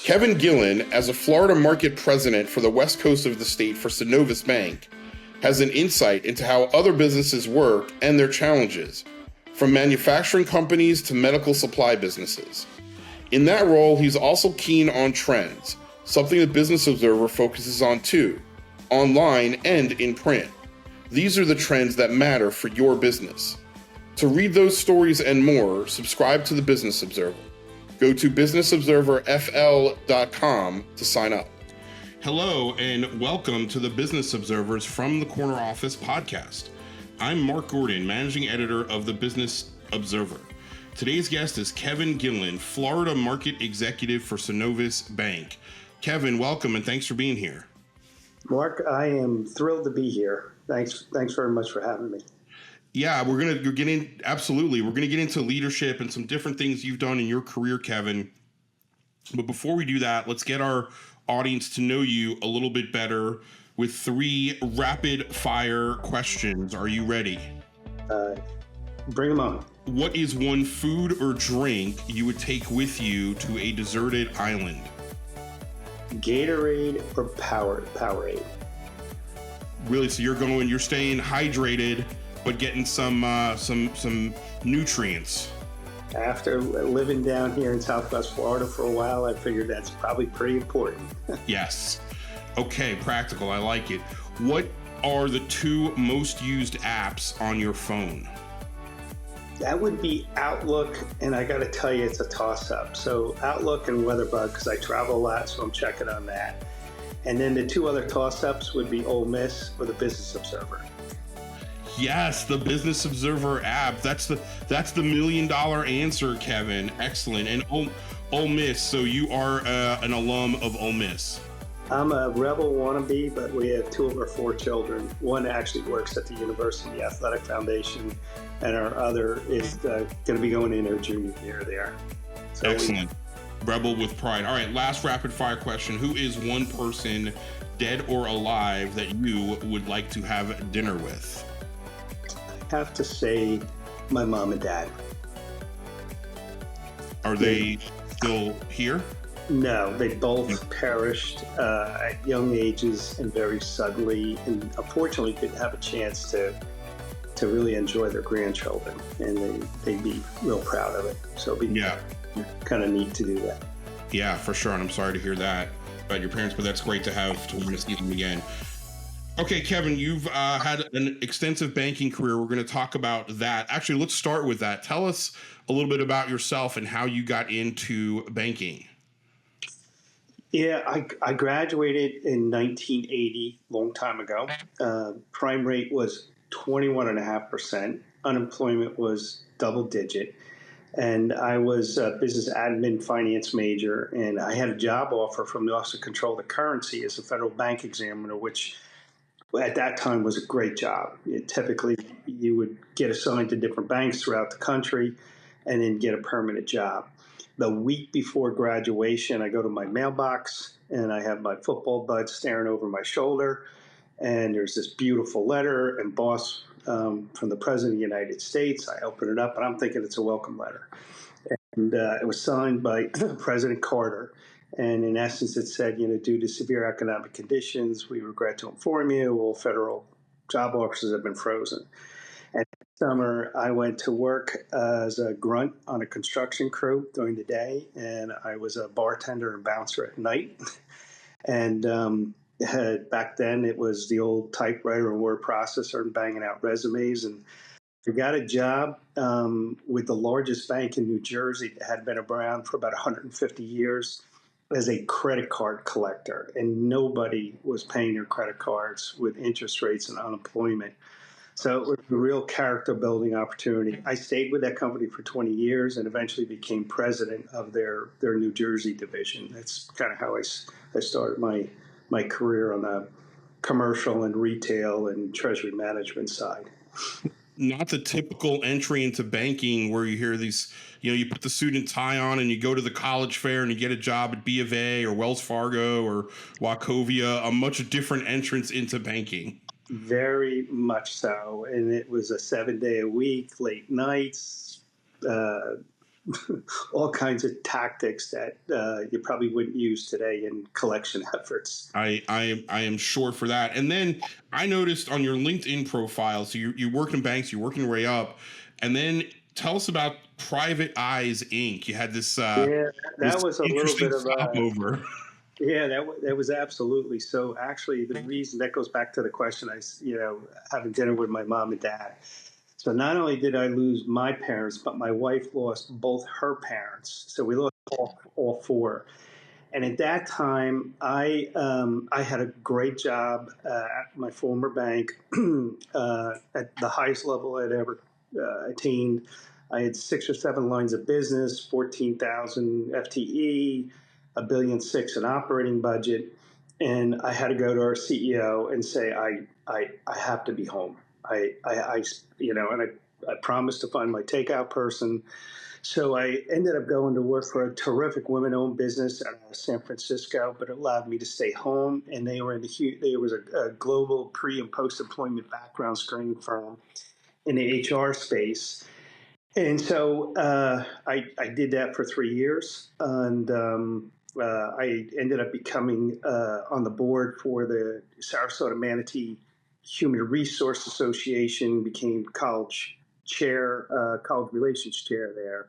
Kevin Gillen, as a Florida market president for the west coast of the state for Synovus Bank, has an insight into how other businesses work and their challenges, from manufacturing companies to medical supply businesses. In that role, he's also keen on trends, something the Business Observer focuses on too, online and in print. These are the trends that matter for your business. To read those stories and more, subscribe to the Business Observer. Go to businessobserverfl.com to sign up. Hello, and welcome to the Business Observer's From the Corner Office podcast. I'm Mark Gordon, managing editor of the Business Observer. Today's guest is Kevin Gillen, Florida market executive for Synovus Bank. Kevin, welcome, and thanks for being here. Mark, I am thrilled to be here. Thanks very much for having me. Yeah, we're going to get into leadership and some different things you've done in your career, Kevin. But before we do that, let's get our audience to know you a little bit better with 3 rapid fire questions. Are you ready? Bring them on. What is one food or drink you would take with you to a deserted island? Gatorade or Powerade? Really? So you're staying hydrated, but getting some nutrients. After living down here in Southwest Florida for a while, I figured that's probably pretty important. Yes. Okay, practical. I like it. What are the 2 most used apps on your phone? That would be Outlook, and I got to tell you, it's a toss-up. So Outlook and WeatherBug, because I travel a lot, so I'm checking on that. And then the 2 other toss-ups would be Ole Miss or the Business Observer. Yes, the Business Observer app. That's the $1 million answer, Kevin. Excellent. And Ole Miss. So you are an alum of Ole Miss. I'm a Rebel wannabe, but we have 2 of our 4 children. One actually works at the University Athletic Foundation, and our other is going to be going in her junior year there. So excellent. Rebel with pride. All right, last rapid fire question. Who is one person, dead or alive, that you would like to have dinner with? I have to say my mom and dad. Are they still here? No, they both perished at young ages and very suddenly, and unfortunately didn't have a chance to really enjoy their grandchildren, and they'd be real proud of it. So it'd be kind of neat to do that. Yeah, for sure. And I'm sorry to hear that about your parents, but that's great to want to see them again. Okay, Kevin, you've had an extensive banking career. We're going to talk about that. Actually, let's start with that. Tell us a little bit about yourself and how you got into banking. Yeah, I graduated in 1980, long time ago. Prime rate was 21.5%. Unemployment was double digit. And I was a business admin finance major, and I had a job offer from the Office of Control of the Currency as a federal bank examiner, which at that time was a great job. Typically, you would get assigned to different banks throughout the country and then get a permanent job. The week before graduation, I go to my mailbox and I have my football bud staring over my shoulder. And there's this beautiful letter embossed from the President of the United States. I open it up and I'm thinking it's a welcome letter. And it was signed by President Carter. And in essence, it said, due to severe economic conditions, we regret to inform you all federal job offers have been frozen. And summer, I went to work as a grunt on a construction crew during the day, and I was a bartender and bouncer at night. And back then, it was the old typewriter and word processor and banging out resumes. And I got a job with the largest bank in New Jersey that had been around for about 150 years as a credit card collector. And nobody was paying their credit cards with interest rates and unemployment. So it was a real character building opportunity. I stayed with that company for 20 years and eventually became president of their New Jersey division. That's kind of how I started my career on the commercial and retail and treasury management side. Not the typical entry into banking where you hear these, you put the suit and tie on and you go to the college fair and you get a job at B of A or Wells Fargo or Wachovia, a much different entrance into banking. Very much so. And it was a 7-day-a-week, late nights, all kinds of tactics that you probably wouldn't use today in collection efforts. I am sure for that. And then I noticed on your LinkedIn profile, so you work in banks, you're working your way up, and then tell us about Private Eyes Inc. You had Yeah, this that was a little interesting bit of a stopover. yeah, that was absolutely. So actually, the reason that goes back to the question having dinner with my mom and dad. So not only did I lose my parents, but my wife lost both her parents. So we lost all four. And at that time, I had a great job at my former bank at the highest level I'd ever attained. I had 6 or 7 lines of business, 14,000 FTE, $1.6 billion in operating budget, and I had to go to our CEO and say, I have to be home. I promised to find my takeout person. So I ended up going to work for a terrific women-owned business out of San Francisco, but it allowed me to stay home. And there was a global pre- and post-employment background screening firm in the HR space. And so I did that for 3 years, and I ended up becoming on the board for the Sarasota-Manatee Human Resource Association, became college relations chair there.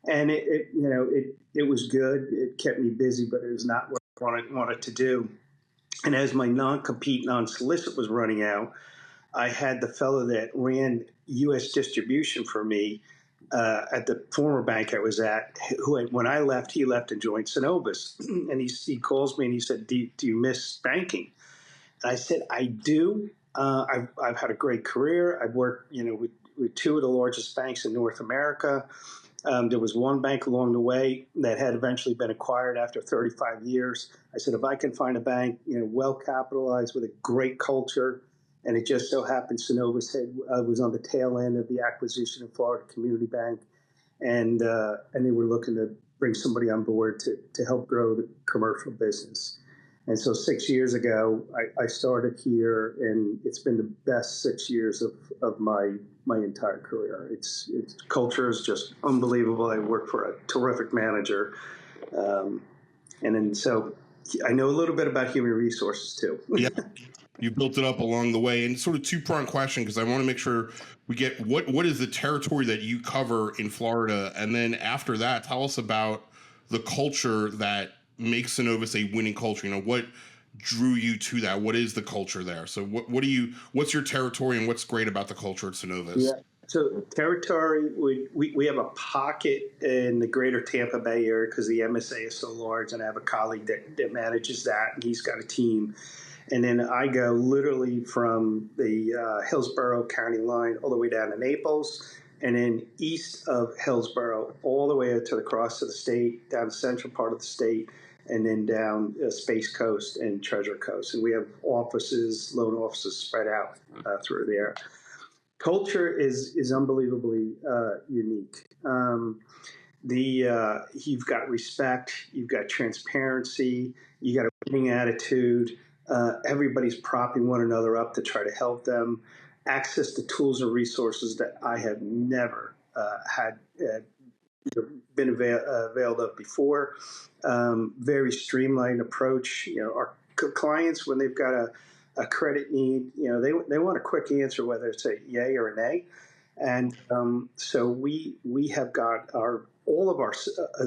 And it was good. It kept me busy, but it was not what I wanted to do. And as my non-compete, non-solicit was running out, I had the fellow that ran U.S. distribution for me at the former bank I was at, when I left, he left and joined Synovus. And he calls me and he said, do you miss banking? And I said, I do. I've had a great career. I've worked with two of the largest banks in North America. There was one bank along the way that had eventually been acquired after 35 years. I said, if I can find a bank, well capitalized with a great culture, and it just so happened Synovus was on the tail end of the acquisition of Florida Community Bank, and they were looking to bring somebody on board to help grow the commercial business. And so 6 years ago, I started here, and it's been the best 6 years of my entire career. It's culture is just unbelievable. I work for a terrific manager, and then so I know a little bit about human resources too. Yeah, you built it up along the way. And sort of two-pronged question, because I want to make sure we get what is the territory that you cover in Florida, and then after that, tell us about the culture that makes Synovus a winning culture. What drew you to that? What is the culture there? So what's your territory, and what's great about the culture at Synovus? Yeah. So territory, we have a pocket in the greater Tampa Bay area because the MSA is so large, and I have a colleague that manages that, and he's got a team. And then I go literally from the Hillsborough County line all the way down to Naples, and then east of Hillsborough all the way to the cross of the state, down the central part of the state, and then down Space Coast and Treasure Coast. And we have loan offices spread out through there. Culture is unbelievably unique. You've got respect, you've got transparency, you got a winning attitude. Everybody's propping one another up to try to help them. Access to tools and resources that I have never had been availed of before. Very streamlined approach. Our clients, when they've got a credit need, they want a quick answer, whether it's a yay or an A. And so we have got all of our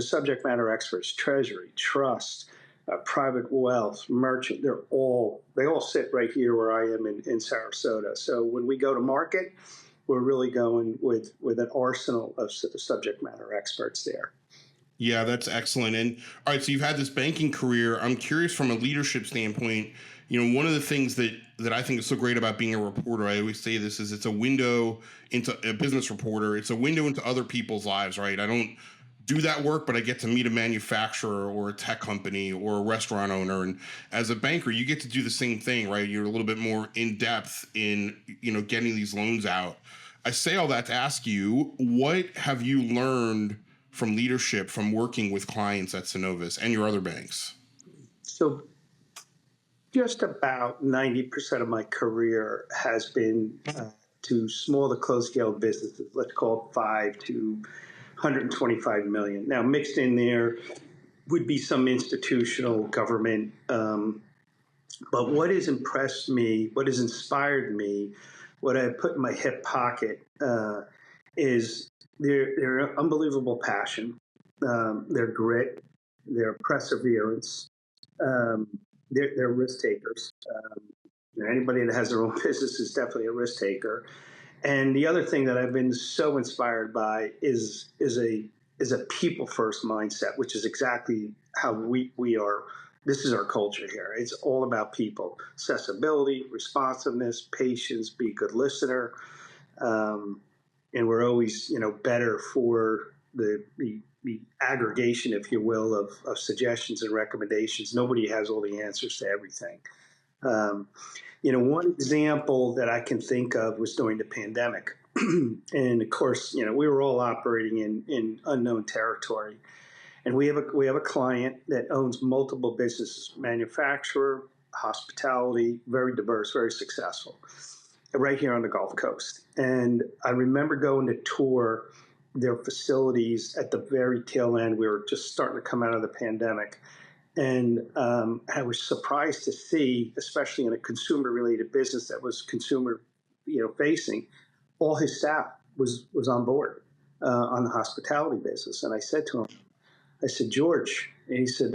subject matter experts, treasury, trust, private wealth, merchant. They all sit right here where I am in Sarasota. So when we go to market, we're really going with an arsenal of subject matter experts there. Yeah, that's excellent. And all right, so you've had this banking career. I'm curious from a leadership standpoint, one of the things that I think is so great about being a reporter, I always say this, is it's a window into a business reporter. It's a window into other people's lives, right? I don't do that work, but I get to meet a manufacturer or a tech company or a restaurant owner. And as a banker, you get to do the same thing, right? You're a little bit more in depth in, getting these loans out. I say all that to ask you, what have you learned from leadership, from working with clients at Synovus and your other banks? So just about 90% of my career has been to small to close scale businesses, let's call it 5 to 125 million. Now, mixed in there would be some institutional government. But what has impressed me, what has inspired me, what I put in my hip pocket is their unbelievable passion, their grit, their perseverance. Um, they're risk takers. Anybody that has their own business is definitely a risk taker. And the other thing that I've been so inspired by is a people first mindset, which is exactly how we are. This is our culture here. It's all about people, accessibility, responsiveness, patience, be a good listener, and we're always better for the aggregation, if you will, of suggestions and recommendations. Nobody has all the answers to everything. Um, one example that I can think of was during the pandemic. And of course, we were all operating in unknown territory. And we have a client that owns multiple businesses, manufacturer, hospitality, very diverse, very successful, right here on the Gulf Coast. And I remember going to tour their facilities at the very tail end. We were just starting to come out of the pandemic. And I was surprised to see, especially in a consumer-related business that was consumer, facing, all his staff was on board on the hospitality business. And I said to him, I said, George, and he said,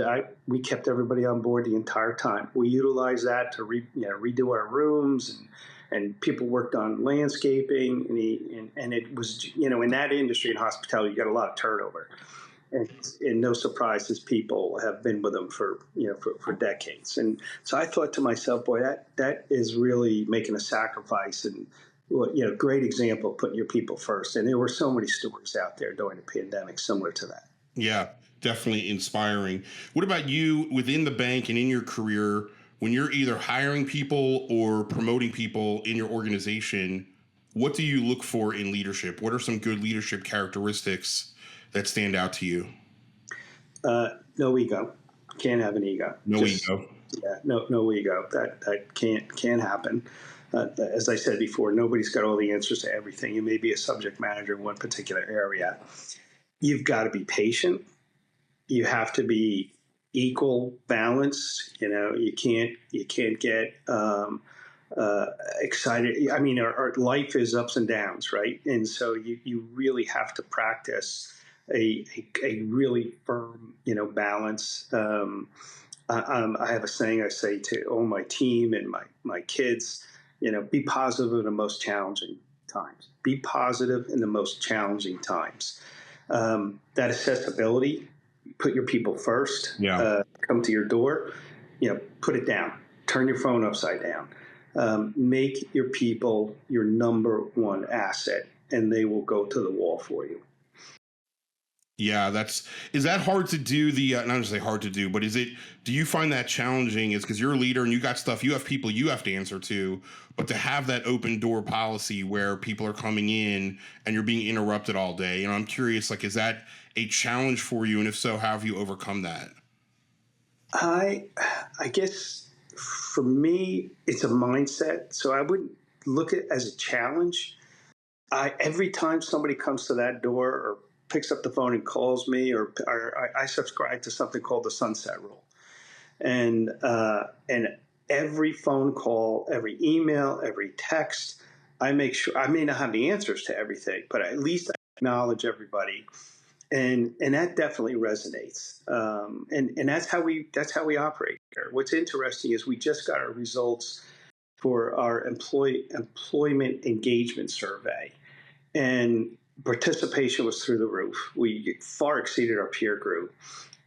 we kept everybody on board the entire time. We utilized that to redo our rooms, and people worked on landscaping, and it was, in that industry in hospitality, you got a lot of turnover. And no surprise, his people have been with him for decades. And so I thought to myself, boy, that is really making a sacrifice, and great example of putting your people first. And there were so many stories out there during the pandemic similar to that. Yeah, definitely inspiring. What about you within the bank and in your career, when you're either hiring people or promoting people in your organization? What do you look for in leadership? What are some good leadership characteristics that stand out to you? No ego. Can't have an ego. Ego. Yeah, no ego. That can't happen. As I said before, nobody's got all the answers to everything. You may be a subject manager in one particular area. You've got to be patient. You have to be equal, balanced. You can't get excited. I mean, our life is ups and downs, right? And so you really have to practice a really firm, balance. I have a saying I say to all my team and my kids, be positive in the most challenging times. Be positive in the most challenging times. That accessibility, put your people first. Yeah. Come to your door, put it down. Turn your phone upside down. Make your people your number one asset, and they will go to the wall for you. Yeah, is that hard to do? Not to say hard to do, but do you find that challenging? Is because you're a leader and you have people you have to answer to, but to have that open door policy where people are coming in and you're being interrupted all day. I'm curious, is that a challenge for you? And if so, how have you overcome that? I guess for me, it's a mindset. So I wouldn't look at it as a challenge. Every time somebody comes to that door or picks up the phone and calls me, or I subscribe to something called the sunset rule, and every phone call, every email, every text, I make sure I may not have the answers to everything, but at least I acknowledge everybody, and that definitely resonates, and that's how we operate here. What's interesting is we just got our results for our employment engagement survey, and participation was through the roof. We far exceeded our peer group,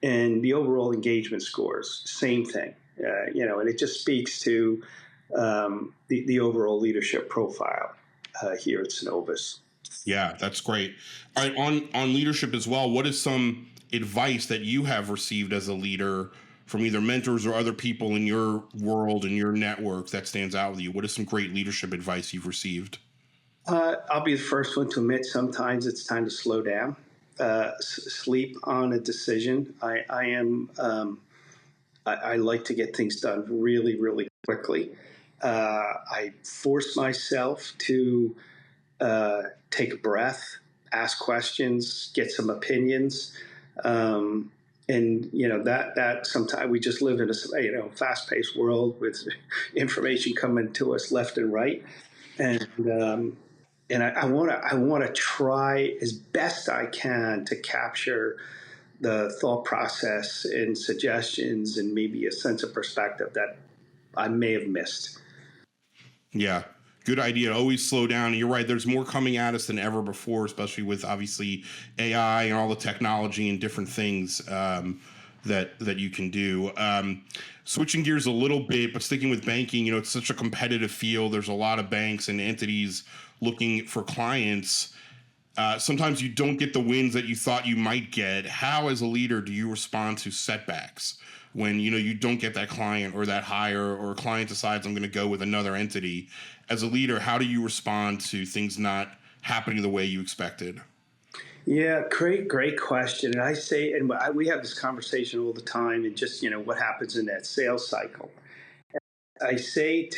and the overall engagement scores, same thing. And it just speaks to the overall leadership profile here at Synovus. Yeah, that's great. All right, on leadership as well, what is some advice that you have received as a leader from either mentors or other people in your world and your network that stands out with you? What is some great leadership advice you've received? I'll be the first one to admit sometimes it's time to slow down, sleep on a decision. I like to get things done really, really quickly. I force myself to take a breath, ask questions, get some opinions. And that sometimes we just live in a fast-paced world with information coming to us left and right, and I want to try as best I can to capture the thought process and suggestions and maybe a sense of perspective that I may have missed. Yeah. Good idea. Always slow down. And you're right. There's more coming at us than ever before, especially with obviously AI and all the technology and different things that you can do. Switching gears a little bit, but sticking with banking, it's such a competitive field. There's a lot of banks and entities looking for clients. Sometimes you don't get the wins that you thought you might get. How, as a leader, do you respond to setbacks when you don't get that client or that hire, or a client decides I'm going to go with another entity? As a leader, how do you respond to things not happening the way you expected? Yeah, great question. And I say, and we have this conversation all the time, and just what happens in that sales cycle. I said,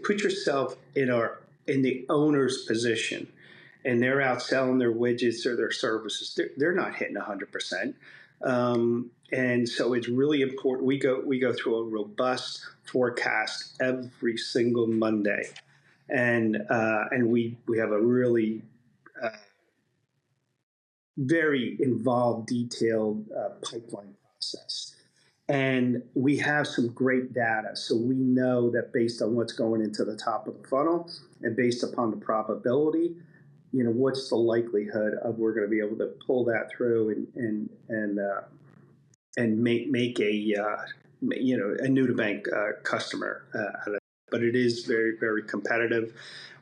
put yourself in the owner's position, and they're out selling their widgets or their services. They're not hitting 100%. And so it's really important. We go through a robust forecast every single Monday, and we have a really very involved, detailed pipeline process. And we have some great data. So we know that based on what's going into the top of the funnel and based upon the probability, what's the likelihood of we're going to be able to pull that through and make a new to bank customer out of it. But it is very, very competitive.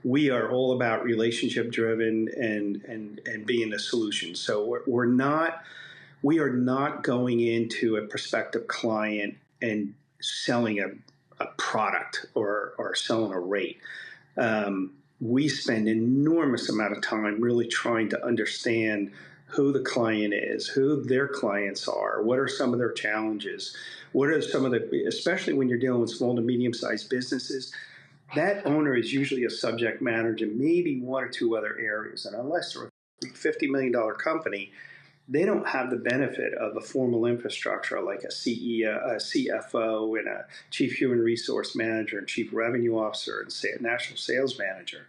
We are all about relationship driven and being a solution. So we are not going into a prospective client and selling a product or selling a rate. We spend enormous amount of time really trying to understand who the client is, who their clients are, what are some of their challenges, what are some of especially when you're dealing with small to medium-sized businesses, that owner is usually a subject manager, maybe one or two other areas. And unless they're a $50 million company, they don't have the benefit of a formal infrastructure like a CEO, a CFO, and a chief human resource manager, and chief revenue officer, and national sales manager.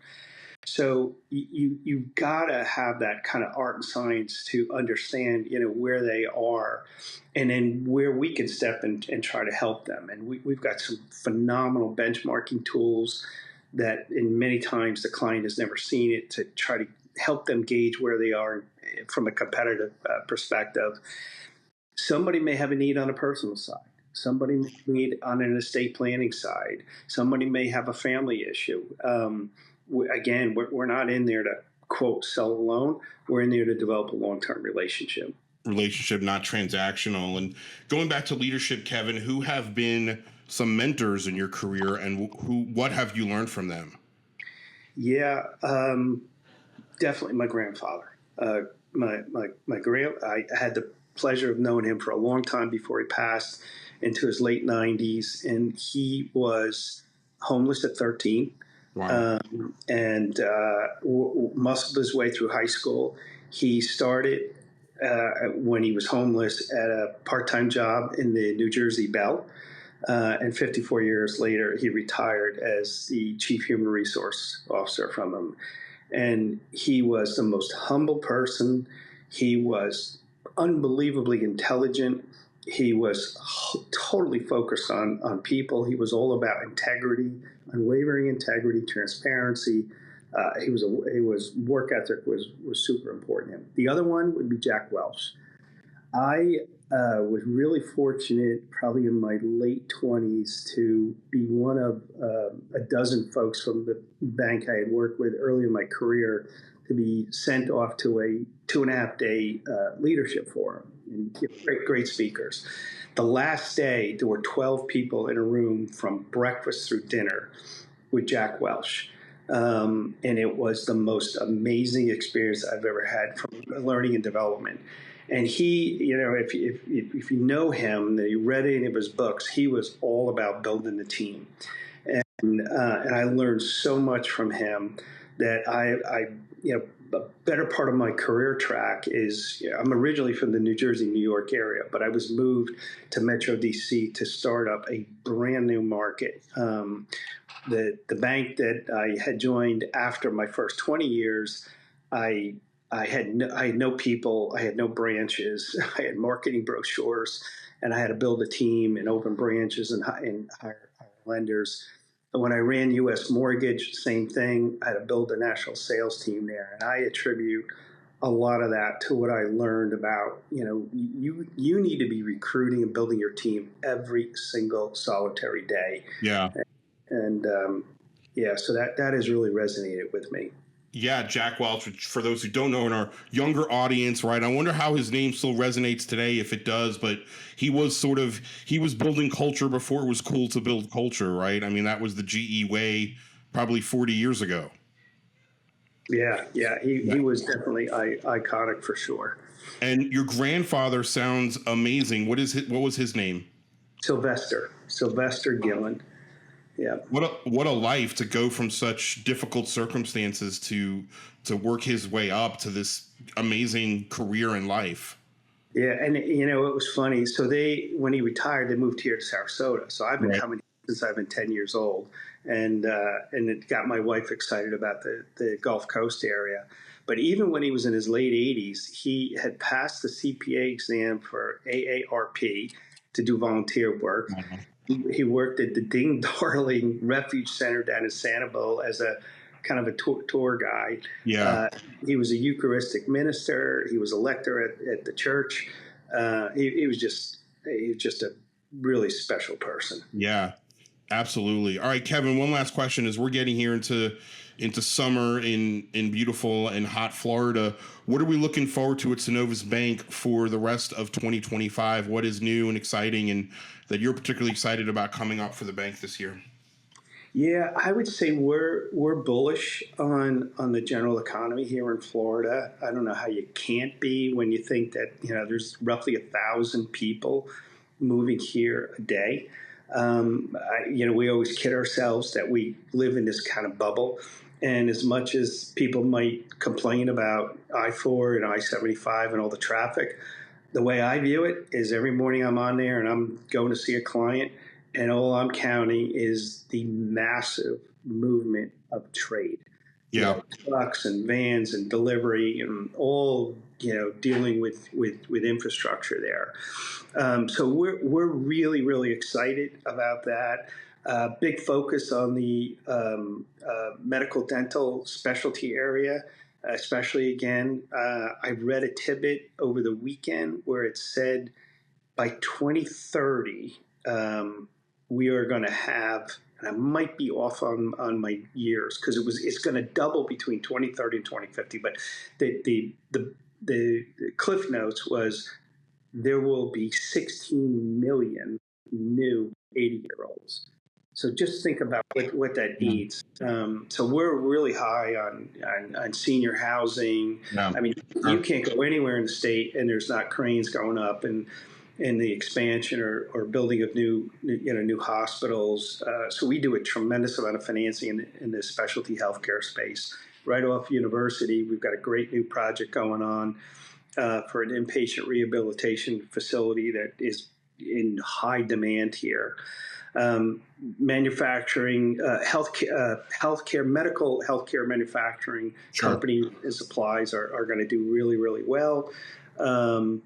So you've got to have that kind of art and science to understand, where they are, and then where we can step in and try to help them. And we've got some phenomenal benchmarking tools that, in many times, the client has never seen it, to try to help them gauge where they are from a competitive perspective. Somebody may have a need on a personal side. Somebody may need on an estate planning side. Somebody may have a family issue. Again, we're not in there to, quote, sell a loan. We're in there to develop a long-term relationship. Not transactional. And going back to leadership, Kevin, who have been some mentors in your career, and what have you learned from them? Yeah, definitely my grandfather. I had the pleasure of knowing him for a long time before he passed into his late 90s, and he was homeless at 13. Wow. And muscled his way through high school. He started when he was homeless at a part-time job in the New Jersey Bell. And 54 years later, he retired as the chief human resource officer from them. And he was the most humble person. He was unbelievably intelligent. He was totally focused on people. He was all about integrity, unwavering integrity, transparency. He was work ethic was super important to him. The other one would be Jack Welch. I was really fortunate, probably in my late 20s, to be one of a dozen folks from the bank I had worked with early in my career to be sent off to a 2.5-day leadership forum, and great speakers. The last day, there were 12 people in a room from breakfast through dinner with Jack Welch. And it was the most amazing experience I've ever had from learning and development. And he, if you know him, that you read any of his books, he was all about building the team. And I learned so much from him that better part of my career track is I'm originally from the New Jersey, New York area, but I was moved to Metro DC to start up a brand new market. The bank that I had joined after my first 20 years, I had no people, I had no branches, I had marketing brochures, and I had to build a team and open branches and hire lenders. And when I ran U.S. Mortgage, same thing. I had to build a national sales team there, and I attribute a lot of that to what I learned about, you need to be recruiting and building your team every single solitary day. Yeah. And so that has really resonated with me. Yeah, Jack Welch, which for those who don't know in our younger audience, right? I wonder how his name still resonates today, if it does, but he was building culture before it was cool to build culture, right? I mean, that was the GE way probably 40 years ago. Yeah, he was definitely iconic for sure. And your grandfather sounds amazing. What was his name? Sylvester Gillen. Yeah. What a life to go from such difficult circumstances to work his way up to this amazing career in life. Yeah, and it was funny. So when he retired, they moved here to Sarasota. So I've been coming since I've been 10 years old, and it got my wife excited about the Gulf Coast area. But even when he was in his late 80s, he had passed the CPA exam for AARP to do volunteer work. Mm-hmm. He worked at the Ding Darling Refuge Center down in Sanibel as a kind of a tour guide. Yeah. He was a Eucharistic minister. He was a lector at the church. He was just a really special person. Yeah, absolutely. All right, Kevin, one last question as we're getting here into summer in beautiful and hot Florida. What are we looking forward to at Synovus Bank for the rest of 2025? What is new and exciting and that you're particularly excited about coming up for the bank this year? Yeah, I would say we're bullish on the general economy here in Florida. I don't know how you can't be when you think that there's roughly 1,000 people moving here a day. We always kid ourselves that we live in this kind of bubble. And as much as people might complain about I-4 and I-75 and all the traffic, the way I view it is every morning I'm on there and I'm going to see a client, and all I'm counting is the massive movement of trade. Yeah, trucks and vans and delivery and all dealing with infrastructure there. So we're really, really excited about that. Big focus on the medical dental specialty area, especially again. I read a tidbit over the weekend where it said by 2030 we are going to have, and I might be off on my years because it's going to double between 2030 and 2050. But the cliff notes was there will be 16 million new 80-year-olds. So just think about what that means. So we're really high on senior housing. Yeah. I mean, you can't go anywhere in the state and there's not cranes going up and the expansion or building of new hospitals. So we do a tremendous amount of financing in the specialty healthcare space. Right off university, we've got a great new project going on for an inpatient rehabilitation facility that is in high demand here. Manufacturing, healthcare, medical healthcare manufacturing companies and supplies are going to do really, really well. So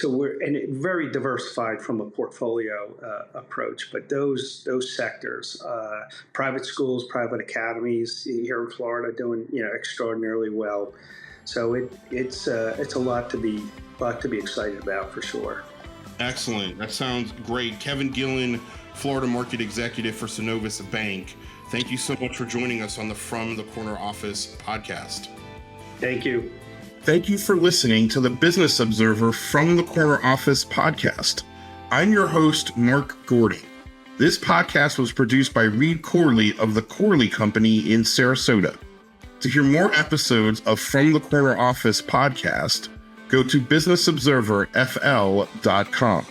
we're very diversified from a portfolio approach, but those sectors, private schools, private academies here in Florida, doing extraordinarily well. So it's a lot to be excited about for sure. Excellent. That sounds great. Kevin Gillen, Florida Market Executive for Synovus Bank. Thank you so much for joining us on the From the Corner Office podcast. Thank you. Thank you for listening to the Business Observer From the Corner Office podcast. I'm your host, Mark Gordon. This podcast was produced by Reed Corley of the Corley Company in Sarasota. To hear more episodes of From the Corner Office podcast, go to businessobserverfl.com.